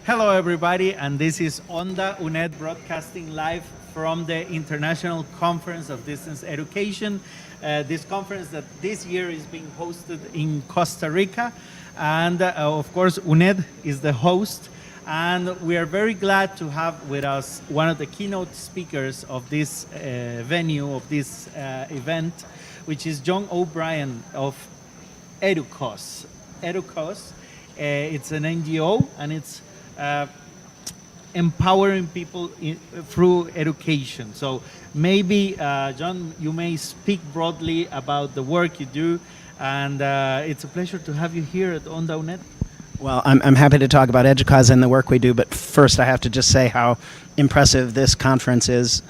Hello, everybody, and this is Onda UNED broadcasting live from the International Conference of Distance Education. This conference that this year is being hosted in Costa Rica, and of course, UNED is the host. And we are very glad to have with us one of the keynote speakers of this venue, of this event, which is John O'Brien of EDUCASE. EDUCASE, it's an NGO, and it's empowering people through education. So maybe, John, you may speak broadly about the work you do, and it's a pleasure to have you here at Onda UNED. Well, I'm happy to talk about EDUCASE and the work we do, but first I have to just say how impressive this conference is.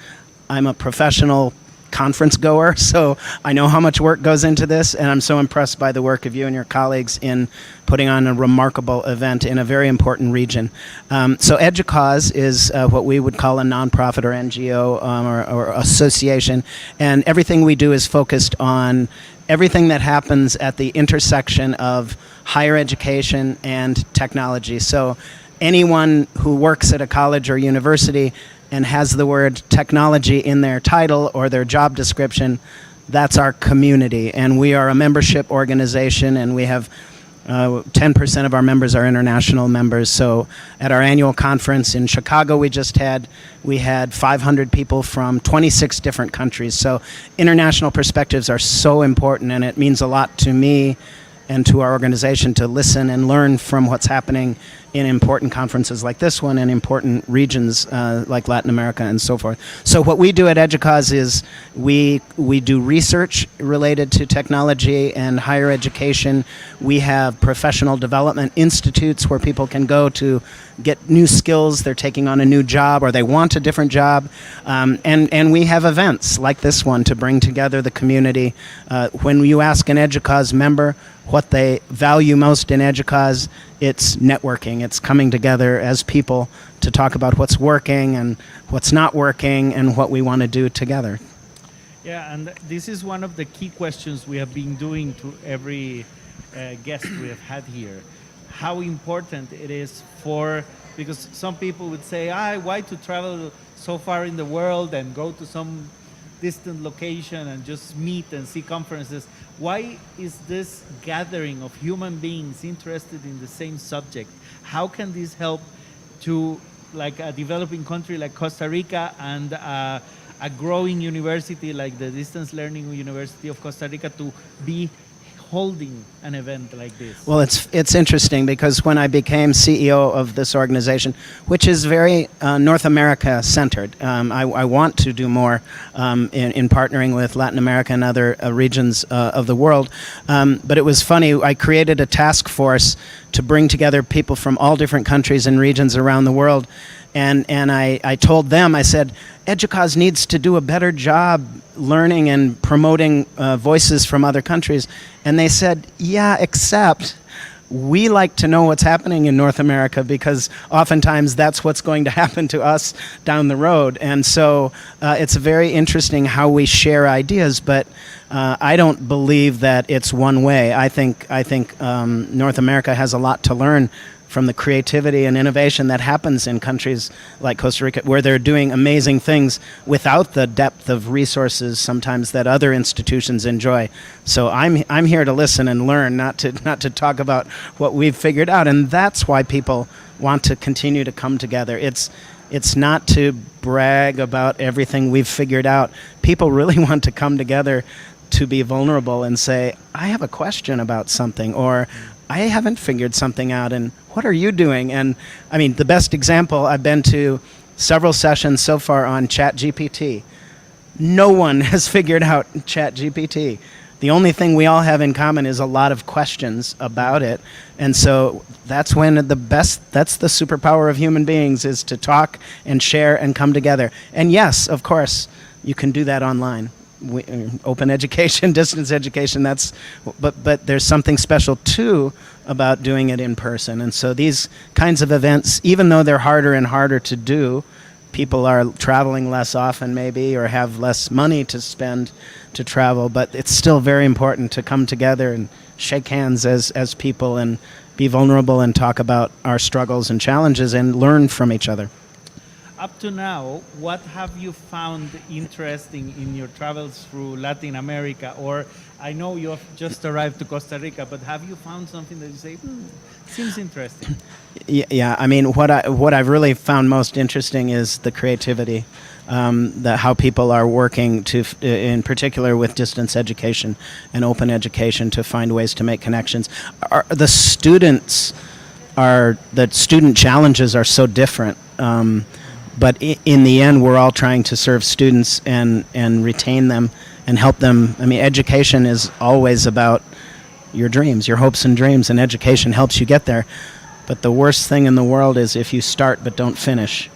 I'm a professional conference goer, so I know how much work goes into this, and I'm so impressed by the work of you and your colleagues in putting on a remarkable event in a very important region. So EDUCASE is what we would call a nonprofit or NGO or association, and everything we do is focused on everything that happens at the intersection of higher education and technology. So anyone who works at a college or university and has the word technology in their title or their job description, that's our community. And we are a membership organization, and we have 10% of our members are international members. So at our annual conference in Chicago we had 500 people from 26 different countries. So international perspectives are so important, and it means a lot to me and to our organization to listen and learn from what's happening in important conferences like this one and important regions like Latin America and so forth. So what we do at EDUCASE is we do research related to technology and higher education. We have professional development institutes where people can go to get new skills. They're taking on a new job or they want a different job. And we have events like this one to bring together the community. When you ask an EDUCASE member what they value most in EDUCASE, it's networking. It's coming together as people to talk about what's working and what's not working and what we want to do together. Yeah, and this is one of the key questions we have been doing to every guest we have had here. How important it is because some people would say, why to travel so far in the world and go to some distant location and just meet and see conferences? Why is this gathering of human beings interested in the same subject? How can this help to like a developing country like Costa Rica and a growing university like the Distance Learning University of Costa Rica to be holding an event like this? Well, it's interesting because when I became CEO of this organization, which is very North America centered, I want to do more in partnering with Latin America and other regions of the world. But it was funny, I created a task force to bring together people from all different countries and regions around the world. And I told them, I said, EDUCASE needs to do a better job learning and promoting voices from other countries. And they said, yeah, except we like to know what's happening in North America because oftentimes that's what's going to happen to us down the road. And so it's very interesting how we share ideas, but I don't believe that it's one way. I think North America has a lot to learn from the creativity and innovation that happens in countries like Costa Rica, where they're doing amazing things without the depth of resources sometimes that other institutions enjoy. So I'm here to listen and learn, not to talk about what we've figured out, and that's why people want to continue to come together. It's not to brag about everything we've figured out. People really want to come together to be vulnerable and say, I have a question about something, or I haven't figured something out, and what are you doing? And I mean, the best example, I've been to several sessions so far on ChatGPT. No one has figured out ChatGPT. The only thing we all have in common is a lot of questions about it. And so that's when that's the superpower of human beings, is to talk and share and come together. And yes, of course, you can do that online. Open education, distance education, but there's something special too about doing it in person. And so these kinds of events, even though they're harder and harder to do, people are traveling less often maybe, or have less money to spend to travel, but it's still very important to come together and shake hands as people and be vulnerable and talk about our struggles and challenges and learn from each other. Up to now, what have you found interesting in your travels through Latin America? Or I know you have just arrived to Costa Rica, but have you found something that you say, seems interesting? Yeah. I mean, what I've really found most interesting is the creativity, how people are working to, in particular with distance education and open education, to find ways to make connections. The student challenges are so different. But in the end, we're all trying to serve students and retain them and help them. I mean, education is always about your dreams, your hopes and dreams, and education helps you get there. But the worst thing in the world is if you start but don't finish.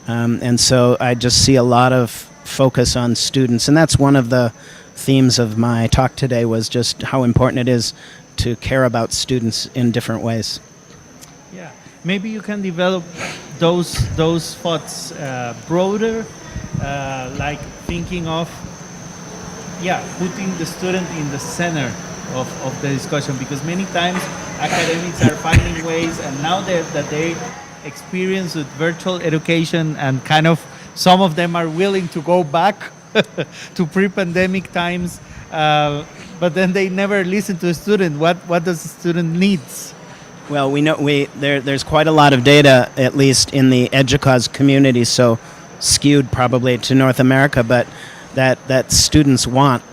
And so I just see a lot of focus on students. And that's one of the themes of my talk today, was just how important it is to care about students in different ways. Yeah, maybe you can develop those thoughts broader, like thinking of, putting the student in the center of the discussion, because many times academics are finding ways, and now that they experience with virtual education, and kind of some of them are willing to go back to pre-pandemic times, but then they never listen to the student. What does the student needs? Well, we know there's quite a lot of data, at least in the EDUCASE community, so skewed probably to North America, but that students want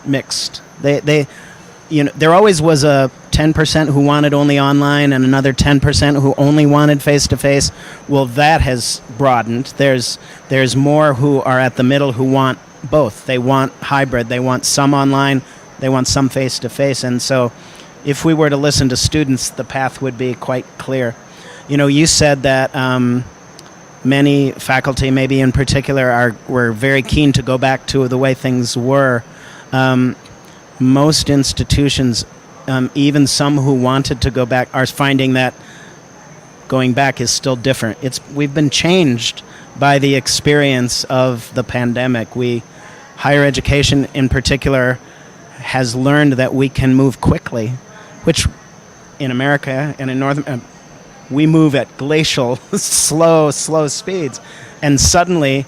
mixed. There always was a 10% who wanted only online and another 10% who only wanted face-to-face. Well, that has broadened. There's more who are at the middle who want both. They want hybrid. They want some online. They want some face-to-face. And so if we were to listen to students, the path would be quite clear. You said that many faculty, maybe in particular, were very keen to go back to the way things were. Most institutions, even some who wanted to go back, are finding that going back is still different. We've been changed by the experience of the pandemic. Higher education in particular has learned that we can move quickly, which in America and in North America, we move at glacial, slow speeds. And suddenly,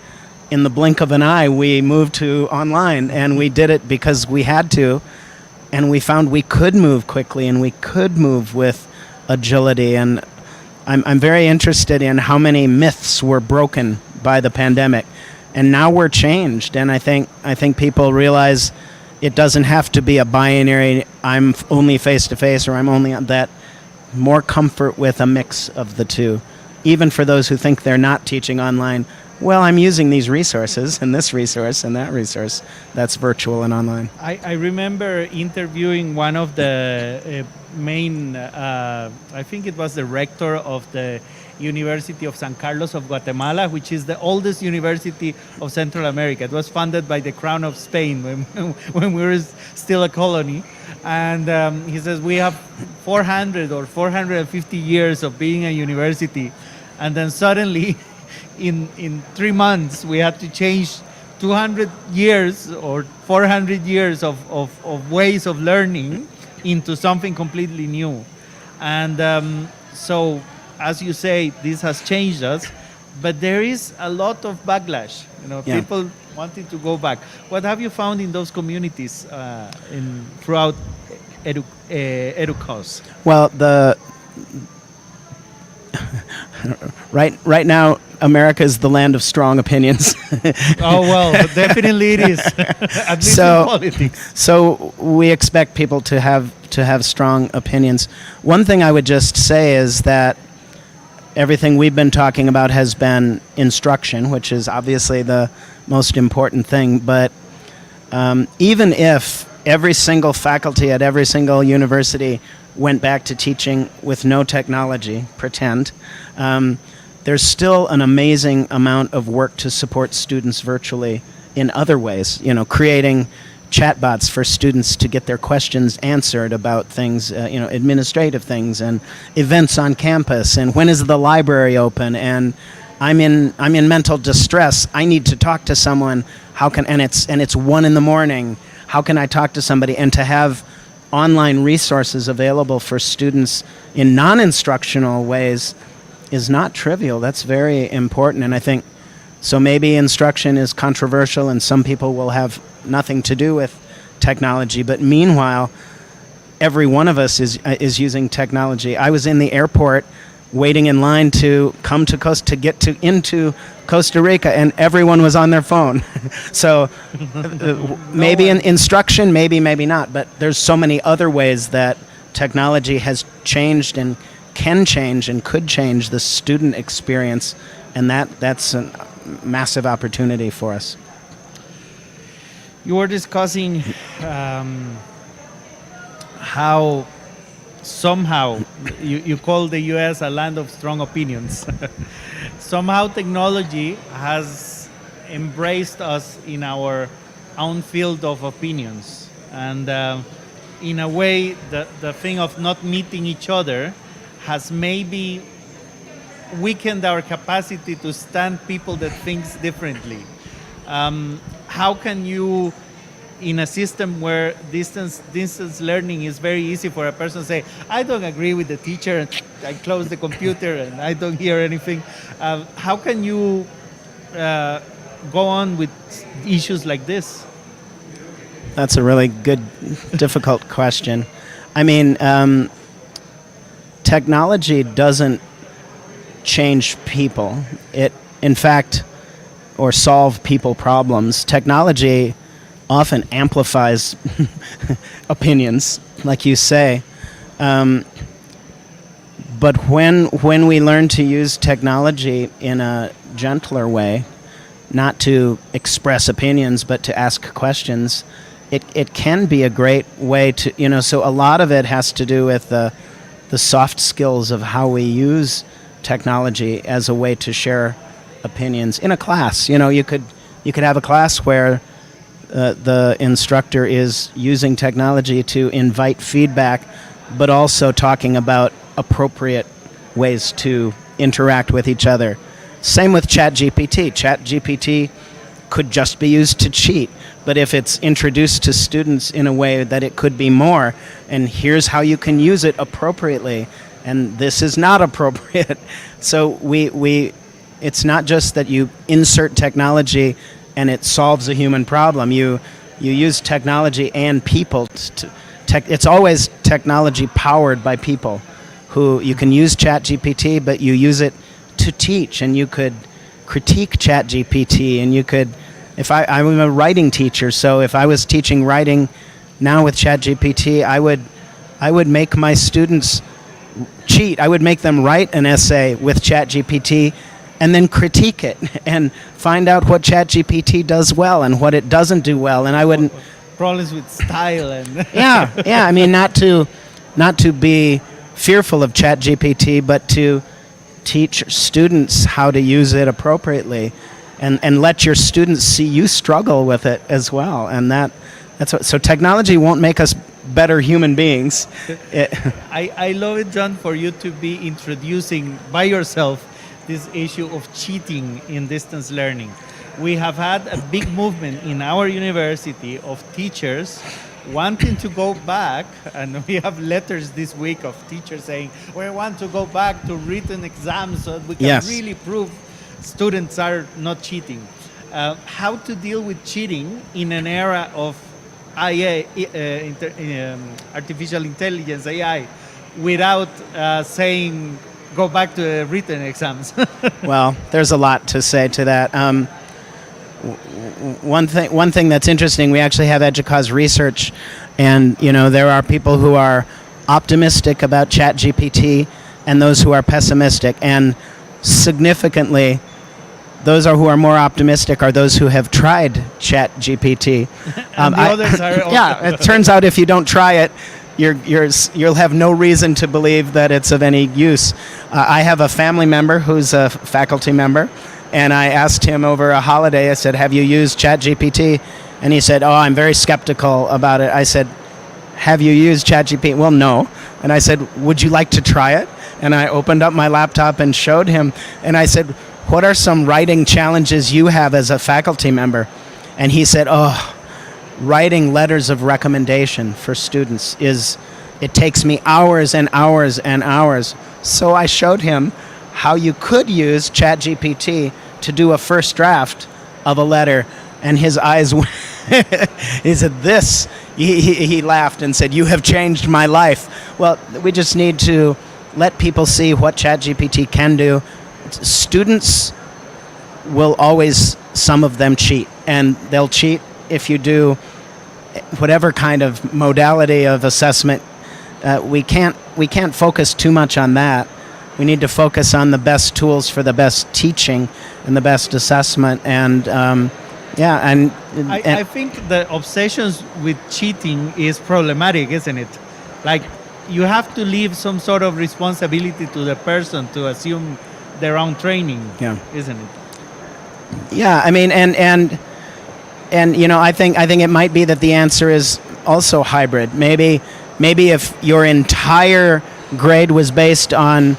in the blink of an eye, we moved to online, and we did it because we had to, and we found we could move quickly and we could move with agility. And I'm very interested in how many myths were broken by the pandemic, and now we're changed. And I think people realize it doesn't have to be a binary, I'm only face-to-face or I'm only on that. More comfort with a mix of the two. Even for those who think they're not teaching online, well, I'm using these resources and this resource and that resource that's virtual and online. I remember interviewing one of the main, I think it was the rector of the University of San Carlos of Guatemala, which is the oldest university of Central America. It was funded by the Crown of Spain when we were still a colony. And he says, we have 400 or 450 years of being a university. And then suddenly, in 3 months, we had to change 200 years or 400 years of ways of learning into something completely new. And so, as you say, this has changed us, but there is a lot of backlash. People wanting to go back. What have you found in those communities throughout EDUCASE? Well, right now, America is the land of strong opinions. Oh, well, definitely it is. At least in politics. So we expect people to have strong opinions. One thing I would just say is that everything we've been talking about has been instruction, which is obviously the most important thing. But even if every single faculty at every single university went back to teaching with no technology, pretend, there's still an amazing amount of work to support students virtually in other ways. Creating chatbots for students to get their questions answered about things, administrative things and events on campus, and when is the library open, and I'm in mental distress, I need to talk to someone, and it's 1 a.m, how can I talk to somebody, and to have online resources available for students in non-instructional ways is not trivial. That's very important. And I think, so maybe instruction is controversial and some people will have nothing to do with technology, but meanwhile, every one of us is using technology. I was in the airport waiting in line to come to into Costa Rica, and everyone was on their phone. So maybe in instruction, maybe not, but there's so many other ways that technology has changed and can change and could change the student experience, and that's a massive opportunity for us. You were discussing how somehow you call the US a land of strong opinions. Somehow technology has embraced us in our own field of opinions. And in a way, the thing of not meeting each other has maybe weakened our capacity to stand people that thinks differently. How can you, in a system where distance learning is very easy for a person to say, I don't agree with the teacher, and I close the computer and I don't hear anything. How can you go on with issues like this? That's a really good, difficult question. I mean, technology doesn't change people. It, in fact, or solve people problems. Technology often amplifies opinions, like you say. But when we learn to use technology in a gentler way, not to express opinions, but to ask questions, it can be a great way to, so a lot of it has to do with the soft skills of how we use technology as a way to share opinions in a class. You could have a class where the instructor is using technology to invite feedback, but also talking about appropriate ways to interact with each other. Same with ChatGPT. ChatGPT could just be used to cheat, but if it's introduced to students in a way that it could be more, and here's how you can use it appropriately, and this is not appropriate. So it's not just that you insert technology and it solves a human problem. You use technology and people. It's always technology powered by people who you can use ChatGPT, but you use it to teach, and you could critique ChatGPT, and you could, I'm a writing teacher, so if I was teaching writing now with ChatGPT, I would make my students cheat. I would make them write an essay with ChatGPT and then critique it and find out what ChatGPT does well and what it doesn't do well. And I wouldn't problems with style and yeah. I mean, not to be fearful of ChatGPT, but to teach students how to use it appropriately, and let your students see you struggle with it as well. And that's what. So technology won't make us better human beings. I love it, John, for you to be introducing by yourself this issue of cheating in distance learning. We have had a big movement in our university of teachers wanting to go back, and we have letters this week of teachers saying, we want to go back to written exams so that we can really prove students are not cheating. How to deal with cheating in an era of IA, artificial intelligence, AI, without saying, go back to written exams? Well, there's a lot to say to that. One thing that's interesting, we actually have EDUCASE research, and there are people who are optimistic about ChatGPT and those who are pessimistic, and significantly, those who are more optimistic are those who have tried ChatGPT. And the others are yeah, it turns out if you don't try it, you'll have no reason to believe that it's of any use. I have a family member who's a faculty member, and I asked him over a holiday, I said, have you used ChatGPT? And he said, I'm very skeptical about it. I said, have you used ChatGPT? Well, no. And I said, would you like to try it? And I opened up my laptop and showed him, and I said, what are some writing challenges you have as a faculty member? And he said, writing letters of recommendation for students it takes me hours and hours and hours. So I showed him how you could use ChatGPT to do a first draft of a letter, and his eyes he said, this, he laughed and said, you have changed my life. Well, we just need to let people see what ChatGPT can do. Students will always, some of them cheat, and they'll cheat if you do whatever kind of modality of assessment. We can't focus too much on that. We need to focus on the best tools for the best teaching and the best assessment. And I think the obsessions with cheating is problematic, isn't it? Like, you have to leave some sort of responsibility to the person to assume their own training, isn't it? Yeah, I mean, and I think it might be that the answer is also hybrid. Maybe if your entire grade was based on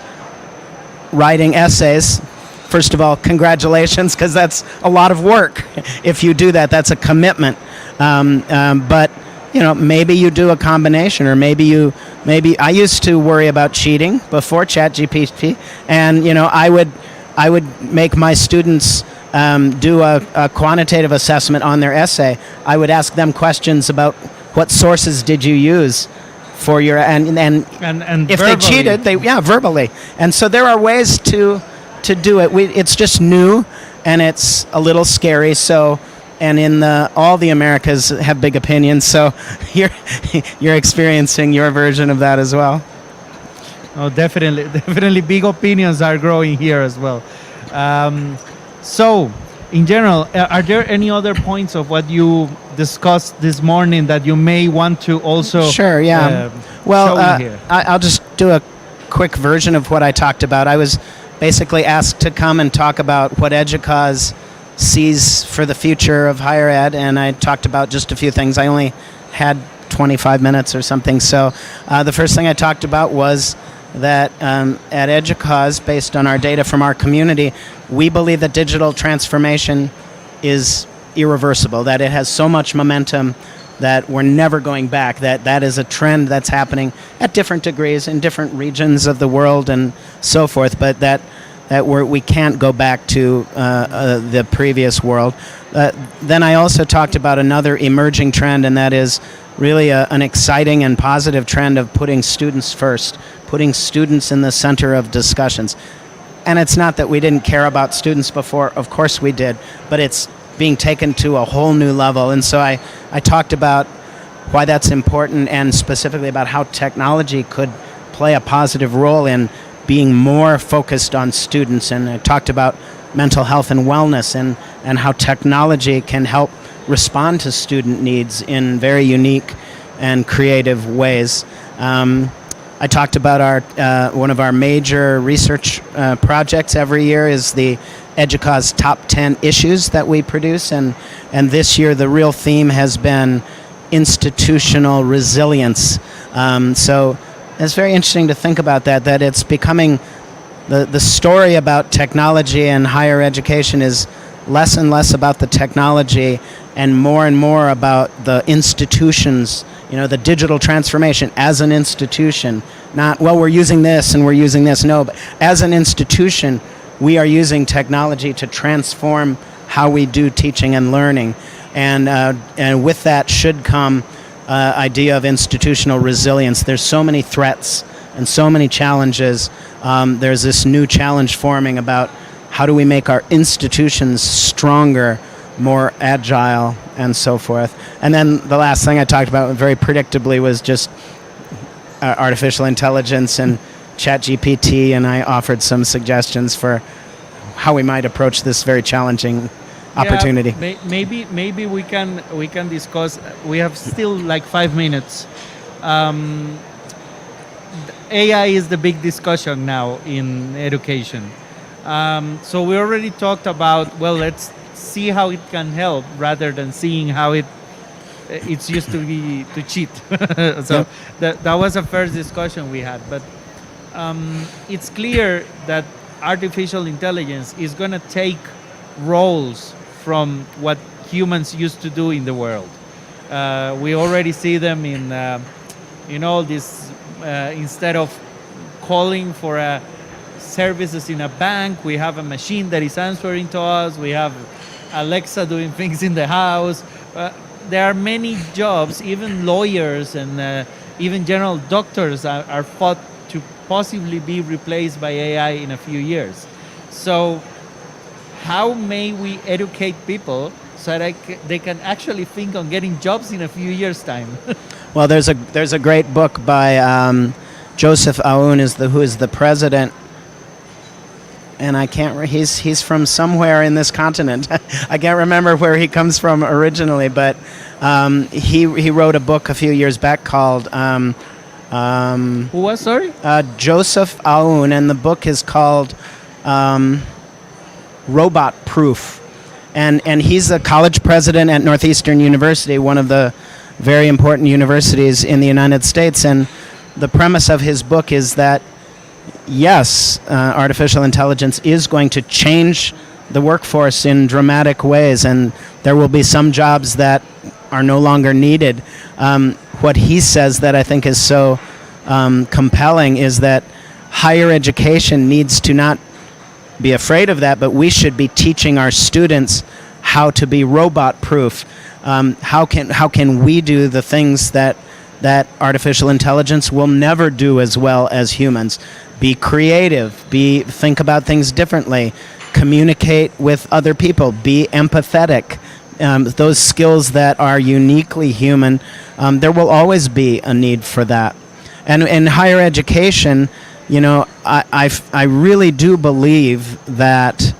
writing essays, first of all, congratulations, because that's a lot of work. If you do that, that's a commitment. But maybe you do a combination, or maybe I used to worry about cheating before ChatGPT, and I would make my students do a quantitative assessment on their essay. I would ask them questions about what sources did you use for your and if verbally. they cheated, verbally. And so there are ways to do it. It's just new, and it's a little scary. So, and in all the Americas have big opinions. So you're experiencing your version of that as well. Oh, definitely, big opinions are growing here as well. So, in general, are there any other points of what you discussed this morning that you may want to also Sure, yeah. show here? I'll just do a quick version of what I talked about. I was basically asked to come and talk about what EDUCASE sees for the future of higher ed, and I talked about just a few things. I only had 25 minutes or something. So the first thing I talked about was that at EDUCASE, based on our data from our community, we believe that digital transformation is irreversible, that it has so much momentum that we're never going back, that is a trend that's happening at different degrees in different regions of the world and so forth, but that we can't go back to the previous world. Then I also talked about another emerging trend, and that is really an exciting and positive trend of putting students first, putting students in the center of discussions. And it's not that we didn't care about students before, of course we did, but it's being taken to a whole new level. And so I talked about why that's important, and specifically about how technology could play a positive role in being more focused on students. And I talked about mental health and wellness, and how technology can help respond to student needs in very unique and creative ways. I talked about one of our major research projects every year is the EDUCASE Top 10 Issues that we produce, and this year the real theme has been institutional resilience. So it's very interesting to think about that it's becoming, the story about technology and higher education is less and less about the technology and more about the institutions, the digital transformation as an institution. Not, well, we're using this and we're using this. No, but as an institution, we are using technology to transform how we do teaching and learning. And with that should come idea of institutional resilience. There's so many threats and so many challenges. There's this new challenge forming about how do we make our institutions stronger, more agile, and so forth. And then the last thing I talked about very predictably was just artificial intelligence and ChatGPT, and I offered some suggestions for how we might approach this very challenging opportunity. Maybe we can discuss. We have still like 5 minutes. AI is the big discussion now in education. So we already talked about, well, let's see how it can help rather than seeing how it's used to be to cheat. So that was a first discussion we had. But it's clear that artificial intelligence is going to take roles from what humans used to do in the world. We already see them in, this, instead of calling for services in a bank, we have a machine that is answering to us. We have Alexa doing things in the house. There are many jobs, even lawyers and even general doctors are thought to possibly be replaced by AI in a few years. So how may we educate people so that they can actually think on getting jobs in a few years' time? Well, there's a great book by Joseph Aoun, who is the president, and I can't. He's from somewhere in this continent. I can't remember where he comes from originally, but he wrote a book a few years back called. Who was, sorry? Joseph Aoun, and the book is called Robot Proof. And he's a college president at Northeastern University, one of the very important universities in the United States. And the premise of his book is that, yes, artificial intelligence is going to change the workforce in dramatic ways, and there will be some jobs that are no longer needed. What he says that I think is so compelling is that higher education needs to not be afraid of that, but we should be teaching our students how to be robot proof. How can we do the things that artificial intelligence will never do as well as humans? Be creative, think about things differently, communicate with other people, be empathetic. Those skills that are uniquely human, there will always be a need for that. And in higher education, I really do believe that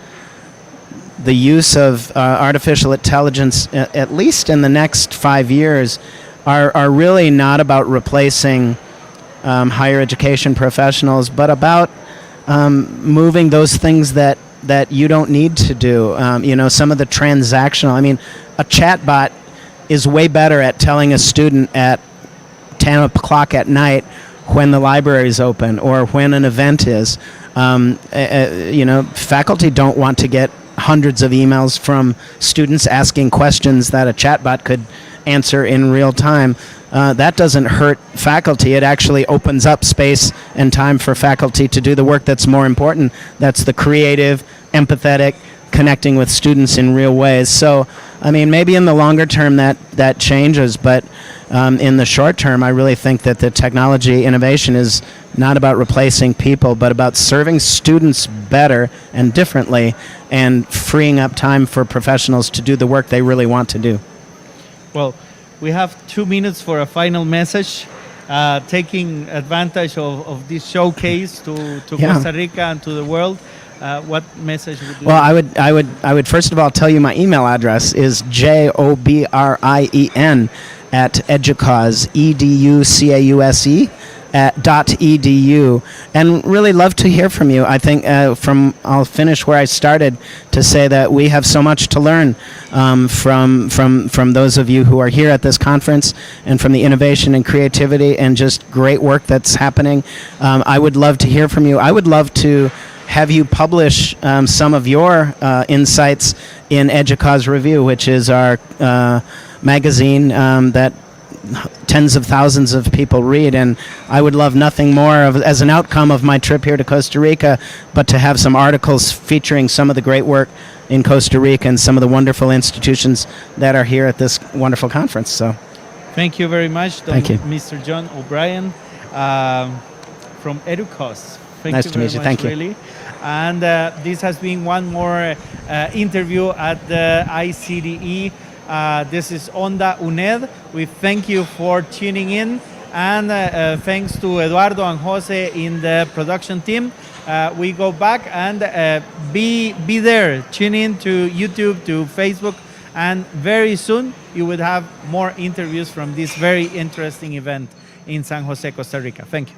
the use of artificial intelligence, at least in the next 5 years, are really not about replacing higher education professionals, but about moving those things that you don't need to do. Some of the transactional. I mean, a chatbot is way better at telling a student at 10 o'clock at night when the library is open or when an event is. Faculty don't want to get hundreds of emails from students asking questions that a chatbot could answer in real time. That doesn't hurt faculty. It actually opens up space and time for faculty to do the work that's more important. That's the creative, empathetic, connecting with students in real ways. So, I mean, maybe in the longer term that changes, but in the short term, I really think that the technology innovation is not about replacing people, but about serving students better and differently and freeing up time for professionals to do the work they really want to do. Well, we have 2 minutes for a final message, taking advantage of this showcase to Costa Rica and to the world. What message would you? Well, I would first of all tell you my email address is JOBRIEN at EDUCASE, EDUCAUSE .edu, and really love to hear from you. I think I'll finish where I started to say that we have so much to learn from those of you who are here at this conference and from the innovation and creativity and just great work that's happening. I would love to hear from you. I would love to have you publish some of your insights in EDUCASE Review, which is our magazine that tens of thousands of people read, and I would love nothing more as an outcome of my trip here to Costa Rica, but to have some articles featuring some of the great work in Costa Rica and some of the wonderful institutions that are here at this wonderful conference. So, thank you very much, Thank you. Mr. John O'Brien from EDUCASE. Nice to meet you. Thank you. Really. And this has been one more interview at the ICDE. This is Onda UNED. We thank you for tuning in, and thanks to Eduardo and Jose in the production team. We go back and be there. Tune in to YouTube, to Facebook, and very soon you will have more interviews from this very interesting event in San Jose, Costa Rica. Thank you.